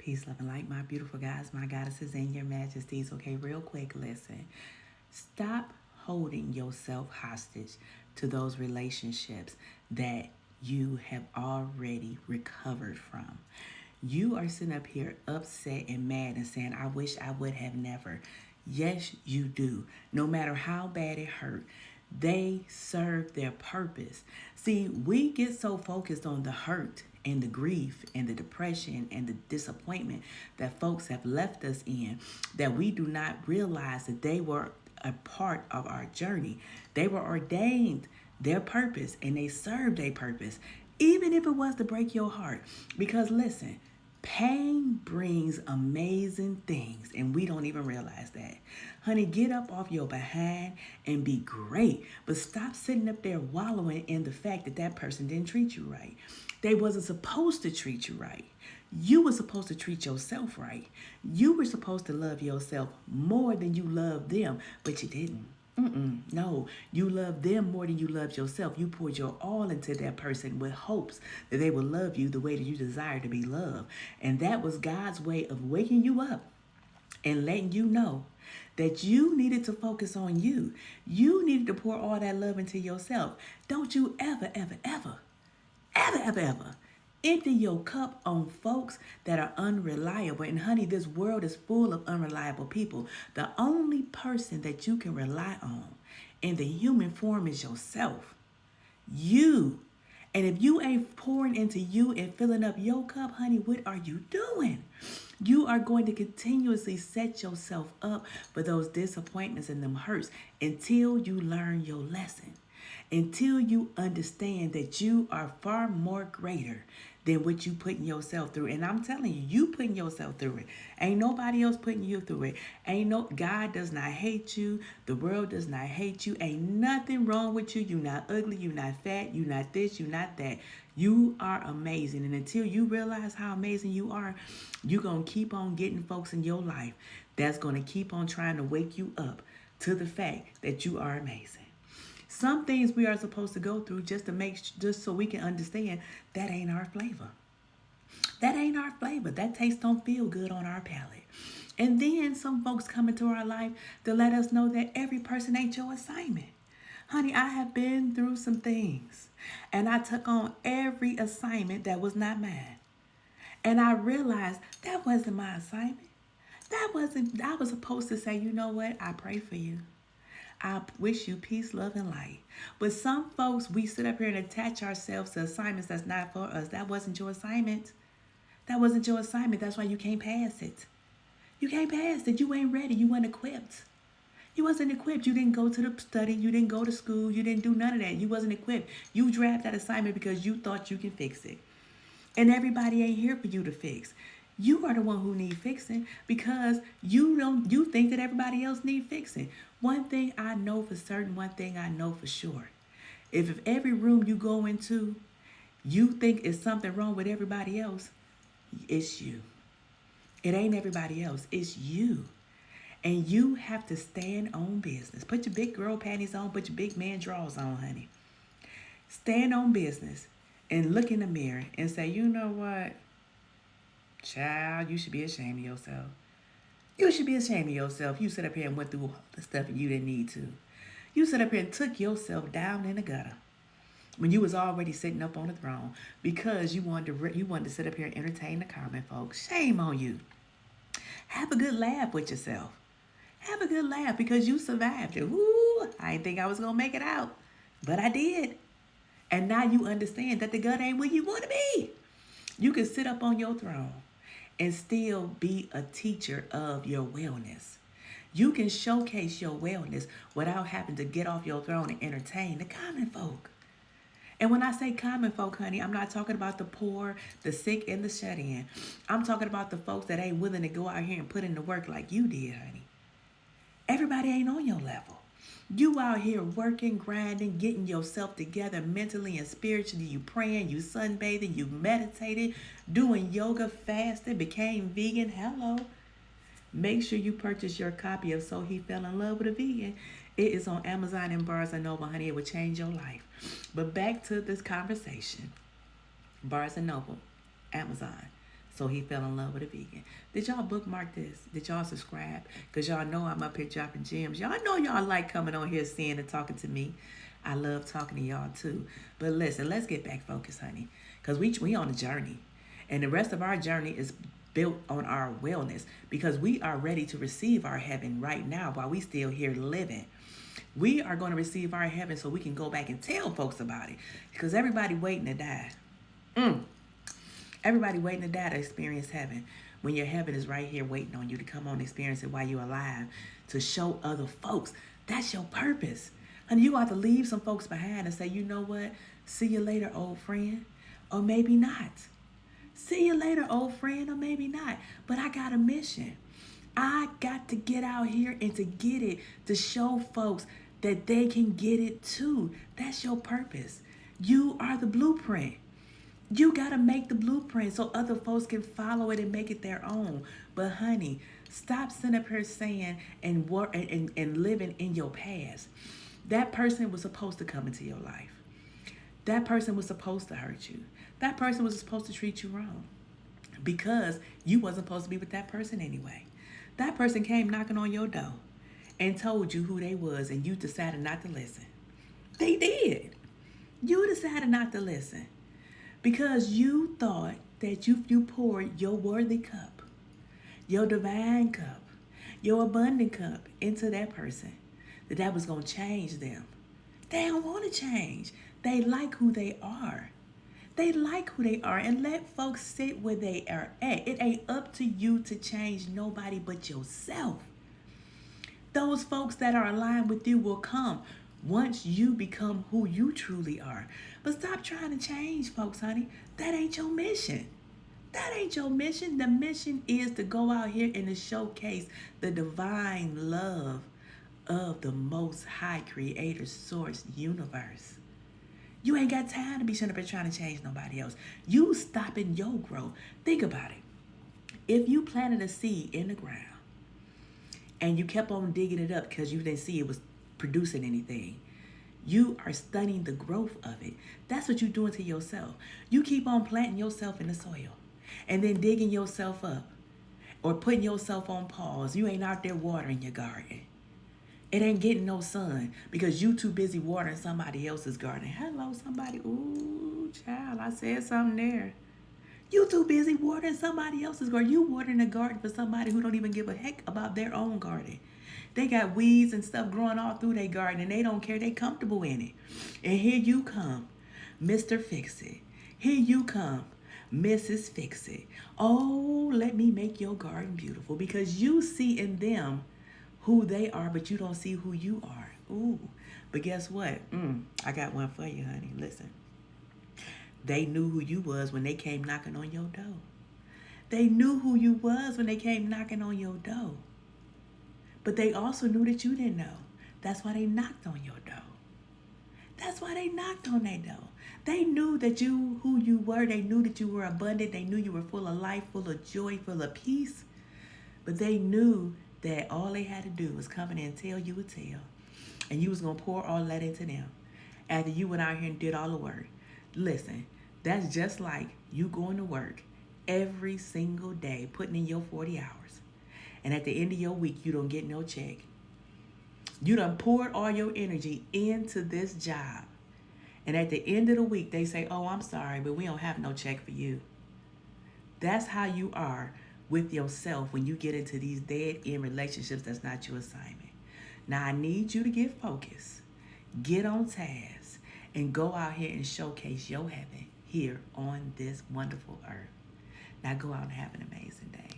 Peace, love, and light, my beautiful guys, my goddesses, and your majesties. Okay, real quick, listen. Stop holding yourself hostage to those relationships that you have already recovered from. You are sitting up here upset and mad and saying, I wish I would have never. Yes, you do. No matter how bad it hurt, they serve their purpose. See, we get so focused on the hurt and the grief and the depression and the disappointment that folks have left us in that we do not realize that they were a part of our journey. They were ordained their purpose and they served their purpose, even if it was to break your heart. Because listen, pain brings amazing things, and we don't even realize that. Honey, get up off your behind and be great, but stop sitting up there wallowing in the fact that that person didn't treat you right. They wasn't supposed to treat you right. You were supposed to treat yourself right. You were supposed to love yourself more than you loved them, but you didn't. No, you loved them more than you loved yourself. You poured your all into that person with hopes that they would love you the way that you desire to be loved. And that was God's way of waking you up and letting you know that you needed to focus on you. You needed to pour all that love into yourself. Don't you ever, ever, ever, ever, ever, ever empty your cup on folks that are unreliable. And honey, this world is full of unreliable people. The only person that you can rely on in the human form is yourself. You. And if you ain't pouring into you and filling up your cup, honey, what are you doing? You are going to continuously set yourself up for those disappointments and them hurts until you learn your lesson. Until you understand that you are far more greater than what you putting yourself through. And I'm telling you, you putting yourself through it. Ain't nobody else putting you through it. God does not hate you. The world does not hate you. Ain't nothing wrong with you. You not ugly. You not fat. You not this. You not that. You are amazing. And until you realize how amazing you are, you're going to keep on getting folks in your life that's going to keep on trying to wake you up to the fact that you are amazing. Some things we are supposed to go through just so we can understand that ain't our flavor. That ain't our flavor. That taste don't feel good on our palate. And then some folks come into our life to let us know that every person ain't your assignment. Honey, I have been through some things, and I took on every assignment that was not mine. And I realized that wasn't my assignment. I was supposed to say, you know what? I pray for you. I wish you peace, love, and light. But some folks, we sit up here and attach ourselves to assignments that's not for us. That wasn't your assignment. That wasn't your assignment. That's why you can't pass it. You can't pass it. You ain't ready. You weren't equipped. You wasn't equipped. You didn't go to the study. You didn't go to school. You didn't do none of that. You wasn't equipped. You grabbed that assignment because you thought you can fix it. And everybody ain't here for you to fix. You are the one who need fixing because you think that everybody else need fixing. One thing I know for certain, one thing I know for sure. If every room you go into, you think it's something wrong with everybody else, it's you. It ain't everybody else, it's you. And you have to stand on business. Put your big girl panties on, put your big man drawers on, honey. Stand on business and look in the mirror and say, you know what? Child, you should be ashamed of yourself. You should be ashamed of yourself. You sit up here and went through all the stuff and you didn't need to. You sit up here and took yourself down in the gutter when you was already sitting up on the throne because you wanted to sit up here and entertain the common folks. Shame on you. Have a good laugh with yourself. Have a good laugh because you survived it. Ooh, I didn't think I was going to make it out, but I did. And now you understand that the gut ain't where you want to be. You can sit up on your throne and still be a teacher of your wellness. You can showcase your wellness without having to get off your throne and entertain the common folk. And when I say common folk, honey, I'm not talking about the poor, the sick, and the shut-in. I'm talking about the folks that ain't willing to go out here and put in the work like you did, honey. Everybody ain't on your level. You out here working, grinding, getting yourself together mentally and spiritually. You praying, you sunbathing, you meditated, doing yoga, fasting, became vegan. Hello. Make sure you purchase your copy of So He Fell in Love with a Vegan. It is on Amazon and Barnes & Noble, honey. It will change your life. But back to this conversation. Barnes & Noble, Amazon, So he fell in love with a vegan. Did y'all bookmark this? Did y'all subscribe? Because y'all know I'm up here dropping gems. Y'all know y'all like coming on here, seeing and talking to me. I love talking to y'all too. But listen, let's get back focused, honey. Because we on a journey. And the rest of our journey is built on our wellness. Because we are ready to receive our heaven right now while we still here living. We are going to receive our heaven so we can go back and tell folks about it. Because everybody waiting to die. Everybody waiting to die to experience heaven. When your heaven is right here waiting on you to come on and experience it while you're alive. To show other folks. That's your purpose. And you got to leave some folks behind and say, you know what? See you later, old friend. Or maybe not. See you later, old friend. Or maybe not. But I got a mission. I got to get out here and to get it. To show folks that they can get it too. That's your purpose. You are the blueprint. You got to make the blueprint so other folks can follow it and make it their own. But honey, stop sitting up here saying and work and living in your past. That person was supposed to come into your life. That person was supposed to hurt you. That person was supposed to treat you wrong. Because you wasn't supposed to be with that person anyway. That person came knocking on your door and told you who they was, and you decided not to listen. They did. You decided not to listen because you thought that you poured your worthy cup, your divine cup, your abundant cup into that person, that was going to change them. They don't want to change. They like who they are. They like who they are, and let folks sit where they are at. It ain't up to you to change nobody but yourself. Those folks that are aligned with you will come once you become who you truly are. But stop trying to change folks, honey. That ain't your mission. That ain't your mission. The mission is to go out here and to showcase the divine love of the most high creator source universe. You ain't got time to be sitting up and trying to change nobody else. You stopping your growth. Think about it. If you planted a seed in the ground and you kept on digging it up because you didn't see it was producing anything, you are stunning the growth of it. That's what you're doing to yourself. You keep on planting yourself in the soil and then digging yourself up or putting yourself on pause. You ain't out there watering your garden. It ain't getting no sun because you too busy watering somebody else's garden. Hello, somebody. Ooh, child, I said something there. You too busy watering somebody else's garden. You watering a garden for somebody who don't even give a heck about their own garden. They got weeds and stuff growing all through their garden and they don't care. They comfortable in it. And here you come, Mr. Fix-It. Here you come, Mrs. Fix-It. Oh, let me make your garden beautiful because you see in them who they are, but you don't see who you are. Ooh, but guess what? I got one for you, honey. Listen. They knew who you was when they came knocking on your door. They knew who you was when they came knocking on your door. But they also knew that you didn't know. That's why they knocked on your door. That's why they knocked on their door. They knew that you, who you were. They knew that you were abundant. They knew you were full of life, full of joy, full of peace. But they knew that all they had to do was come in and tell you a tale. And you was going to pour all that into them after you went out here and did all the work. Listen, that's just like you going to work every single day, putting in your 40 hours. And at the end of your week, you don't get no check. You done poured all your energy into this job. And at the end of the week, they say, oh, I'm sorry, but we don't have no check for you. That's how you are with yourself when you get into these dead-end relationships that's not your assignment. Now, I need you to get focused, get on task, and go out here and showcase your heaven here on this wonderful earth. Now, go out and have an amazing day.